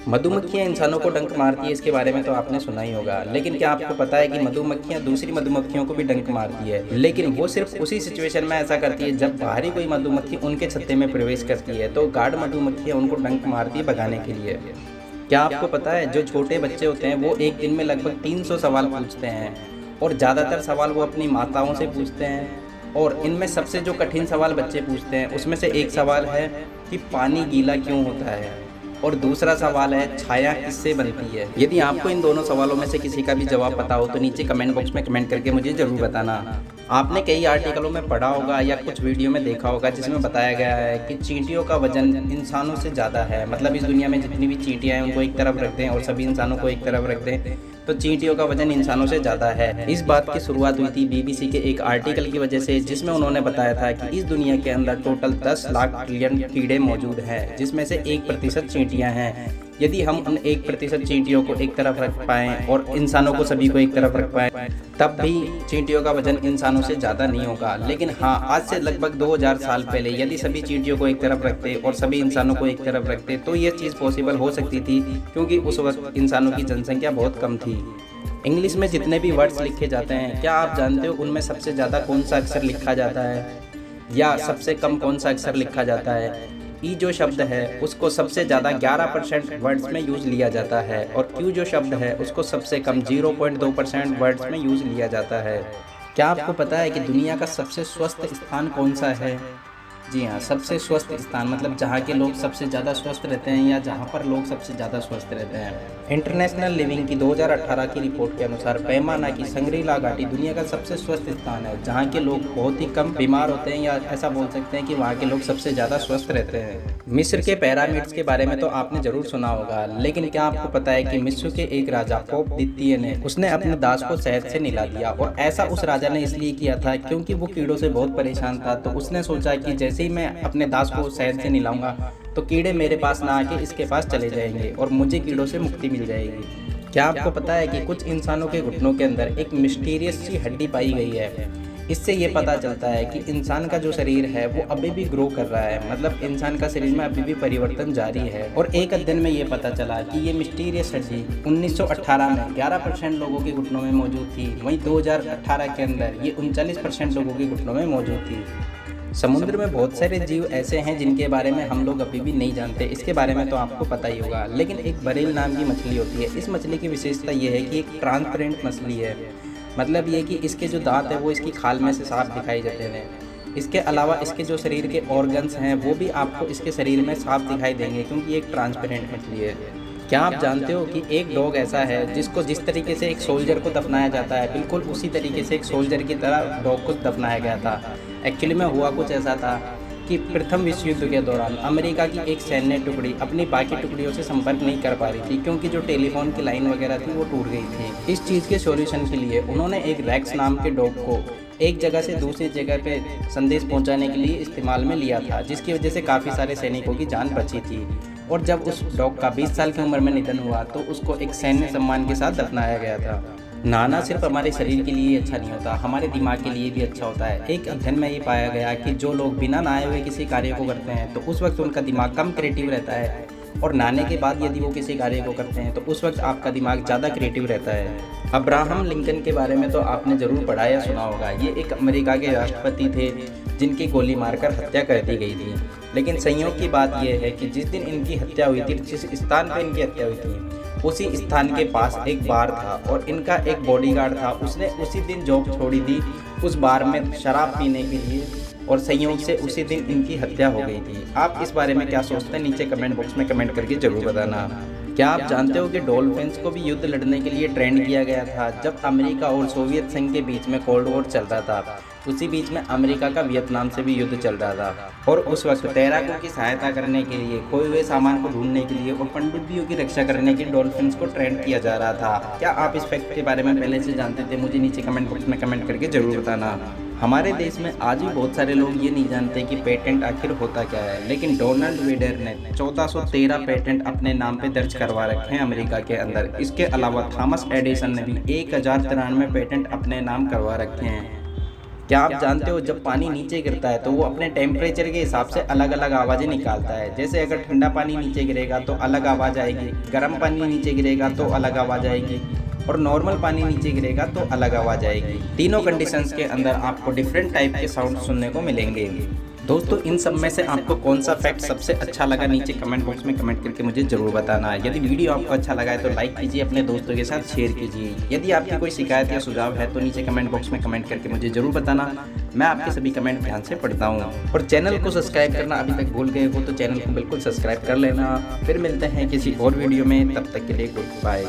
मधुमक्खियां इंसानों को डंक मारती है, इसके बारे में तो आपने सुना ही होगा। लेकिन क्या आपको पता है कि मधुमक्खियां दूसरी मधुमक्खियों को भी डंक मारती है, लेकिन वो सिर्फ उसी सिचुएशन में ऐसा करती है जब बाहरी कोई मधुमक्खी उनके छत्ते में प्रवेश करती है, तो गार्ड मधुमक्खियां उनको डंक मारती है भगाने के लिए। क्या आपको पता है जो छोटे बच्चे होते हैं वो एक दिन में लगभग 300 सवाल पूछते हैं, और ज़्यादातर सवाल वो अपनी माताओं से पूछते हैं। और इनमें सबसे जो कठिन सवाल बच्चे पूछते हैं उसमें से एक सवाल है कि पानी गीला क्यों होता है, और दूसरा सवाल है छाया किससे बनती है। यदि आपको इन दोनों सवालों में से किसी का भी जवाब पता हो तो नीचे कमेंट बॉक्स में कमेंट करके मुझे ज़रूर बताना। आपने कई आर्टिकलों में पढ़ा होगा या कुछ वीडियो में देखा होगा जिसमें बताया गया है कि चींटियों का वजन इंसानों से ज़्यादा है। मतलब इस दुनिया में जितनी भी चींटियाँ हैं उनको एक तरफ रख दें और सभी इंसानों को एक तरफ रख दें तो चींटियों का वजन इंसानों से ज़्यादा है। इस बात की शुरुआत हुई थी बीबीसी के एक आर्टिकल की वजह से, जिसमें उन्होंने बताया था कि इस दुनिया के अंदर टोटल 10 लाख ट्रिलियन कीड़े मौजूद हैं, जिसमें से 1% चींटियाँ हैं। यदि हम उन 1% चींटियों को एक तरफ रख पाएँ और इंसानों को सभी को एक तरफ रख पाएँ तब भी चींटियों का वजन इंसानों से ज़्यादा नहीं होगा। लेकिन हाँ, आज से लगभग 2000 साल पहले यदि सभी चींटियों को एक तरफ रखते और सभी इंसानों को एक तरफ रखते तो ये चीज़ पॉसिबल हो सकती थी, क्योंकि उस वक्त इंसानों की जनसंख्या बहुत कम थी। इंग्लिश में जितने भी वर्ड्स लिखे जाते हैं, क्या आप जानते हो उनमें सबसे ज़्यादा कौन सा अक्षर लिखा जाता है, या सबसे कम कौन सा अक्षर लिखा जाता है? ई जो शब्द है उसको सबसे ज़्यादा 11% वर्ड्स में यूज़ लिया जाता है, और क्यू जो शब्द है उसको सबसे कम 0.2% वर्ड्स में यूज़ लिया जाता है। क्या आपको पता है कि दुनिया का सबसे स्वस्थ स्थान कौन सा है? जी हाँ, सबसे स्वस्थ स्थान मतलब जहाँ के लोग सबसे ज़्यादा स्वस्थ रहते हैं या जहाँ पर लोग सबसे ज़्यादा स्वस्थ रहते हैं। इंटरनेशनल लिविंग की 2018 की रिपोर्ट के अनुसार पैमाना की संग्रीला घाटी दुनिया का सबसे स्वस्थ स्थान है, जहाँ के लोग बहुत ही कम बीमार होते हैं, या ऐसा बोल सकते हैं कि वहाँ के लोग सबसे ज़्यादा स्वस्थ रहते हैं। मिस्र के पिरामिड्स के बारे में तो आपने ज़रूर सुना होगा, लेकिन क्या आपको पता है कि मिस्र के एक राजा पोप द्वितीय ने उसने अपने दास को शहद से नहला दिया, और ऐसा उस राजा ने इसलिए किया था क्योंकि वो कीड़ों से बहुत परेशान था। तो उसने सोचा कि जैसे ही मैं अपने दास को शहद से नहलाऊंगा तो कीड़े मेरे पास ना आके इसके पास चले जाएंगे और मुझे कीड़ों से मुक्ति मिल जाएगी। क्या आपको पता है कि कुछ इंसानों के घुटनों के अंदर एक मिस्टीरियस सी हड्डी पाई गई है? इससे ये पता चलता है कि इंसान का जो शरीर है वो अभी भी ग्रो कर रहा है, मतलब इंसान का शरीर में अभी भी परिवर्तन जारी है। और एक अध्ययन में ये पता चला कि ये मिस्टीरियस हड्डी 1918 में 11% लोगों के घुटनों में मौजूद थी, वहीं 2018 के अंदर ये 39% लोगों के घुटनों में मौजूद थी। समुद्र में बहुत सारे जीव ऐसे हैं जिनके बारे में हम लोग अभी भी नहीं जानते, इसके बारे में तो आपको पता ही होगा। लेकिन एक बरेल नाम की मछली होती है। इस मछली की विशेषता ये है कि एक ट्रांसपेरेंट मछली है, मतलब ये कि इसके जो दांत है वो इसकी खाल में से साफ दिखाई देते हैं। इसके अलावा इसके जो शरीर के ऑर्गन्स हैं वो भी आपको इसके शरीर में साफ दिखाई देंगे, क्योंकि एक ट्रांसपेरेंट मछली है। क्या आप जानते हो कि एक डॉग ऐसा है जिसको जिस तरीके से एक सोल्जर को दफनाया जाता है, बिल्कुल उसी तरीके से एक सोल्जर की तरह डॉग को दफनाया गया था। एक्चुअली में हुआ कुछ ऐसा था कि प्रथम विश्व युद्ध के दौरान अमेरिका की एक सैन्य टुकड़ी अपनी बाकी टुकड़ियों से संपर्क नहीं कर पा रही थी, क्योंकि जो टेलीफोन की लाइन वगैरह थी वो टूट गई थी। इस चीज़ के सॉल्यूशन के लिए उन्होंने एक रैक्स नाम के डॉग को एक जगह से दूसरी जगह पे संदेश पहुंचाने के लिए इस्तेमाल में लिया था, जिसकी वजह से काफ़ी सारे सैनिकों की जान बची थी। और जब उस डॉग का 20 साल की उम्र में निधन हुआ तो उसको एक सैन्य सम्मान के साथ दफनाया गया था। नहाना सिर्फ हमारे शरीर के लिए अच्छा नहीं होता, हमारे दिमाग के लिए भी अच्छा होता है। एक अध्ययन में ये पाया गया कि जो लोग बिना नहाए हुए किसी कार्य को करते हैं तो उस वक्त उनका दिमाग कम क्रिएटिव रहता है, और नहाने के बाद यदि वो किसी कार्य को करते हैं तो उस वक्त आपका दिमाग ज़्यादा क्रिएटिव रहता है। अब्राहम लिंकन के बारे में तो आपने ज़रूर पढ़ा या सुना होगा। ये एक अमेरिका के राष्ट्रपति थे जिनकी गोली मारकर हत्या कर दी गई थी। लेकिन संयोग की बात यह है कि जिस दिन इनकी हत्या हुई थी, जिस स्थान पर इनकी हत्या हुई थी उसी स्थान के पास एक बार था, और इनका एक बॉडीगार्ड था, उसने उसी दिन जॉब छोड़ी थी उस बार में शराब पीने के लिए, और संयोग से उसी दिन इनकी हत्या हो गई थी। आप इस बारे में क्या सोचते हैं नीचे कमेंट बॉक्स में कमेंट करके जरूर बताना। क्या आप जानते हो कि डॉल्फिन्स को भी युद्ध लड़ने के लिए ट्रेंड किया गया था? जब अमेरिका और सोवियत संघ के बीच में कोल्ड वॉर चल रहा था, उसी बीच में अमेरिका का वियतनाम से भी युद्ध चल रहा था, और उस वक्त तैराकों की सहायता करने के लिए, खोए हुए सामान को ढूंढने के लिए और पनडुब्बियों की रक्षा करने के लिए डॉल्फिन्स को ट्रेंड किया जा रहा था। क्या आप इस फैक्ट के बारे में पहले से जानते थे? मुझे नीचे कमेंट बॉक्स में कमेंट करके जरूर बताना। हमारे देश में आज भी बहुत सारे लोग ये नहीं जानते कि पेटेंट आखिर होता क्या है, लेकिन डोनाल्ड वेडर ने 1413 पेटेंट अपने नाम पे दर्ज करवा रखे हैं अमेरिका के अंदर। इसके अलावा थॉमस एडिसन ने भी 1093 पेटेंट अपने नाम करवा रखे हैं। क्या आप जानते हो जब पानी नीचे गिरता है तो वो अपने टेम्परेचर के हिसाब से अलग अलग आवाज़ें निकालता है। जैसे अगर ठंडा पानी नीचे गिरेगा तो अलग आवाज़ आएगी, गर्म पानी नीचे गिरेगा तो अलग आवाज़ आएगी और नॉर्मल पानी नीचे गिरेगा तो अलग आवाज़ आएगी। तीनों कंडीशंस के अंदर आपको डिफरेंट टाइप के साउंड सुनने को मिलेंगे। दोस्तों इन सब में से आपको कौन सा फैक्ट सबसे अच्छा लगा नीचे कमेंट बॉक्स में कमेंट करके मुझे ज़रूर बताना। यदि वीडियो आपको अच्छा लगा है तो लाइक कीजिए, अपने दोस्तों के साथ शेयर कीजिए। यदि आपकी कोई शिकायत या सुझाव है तो नीचे कमेंट बॉक्स में कमेंट करके मुझे ज़रूर बताना। मैं आपके सभी कमेंट ध्यान से पढ़ता हूँ। और चैनल को सब्सक्राइब करना अभी तक भूल गए हो तो चैनल को बिल्कुल सब्सक्राइब कर लेना। फिर मिलते हैं किसी और वीडियो में, तब तक के लिए गुड बाय।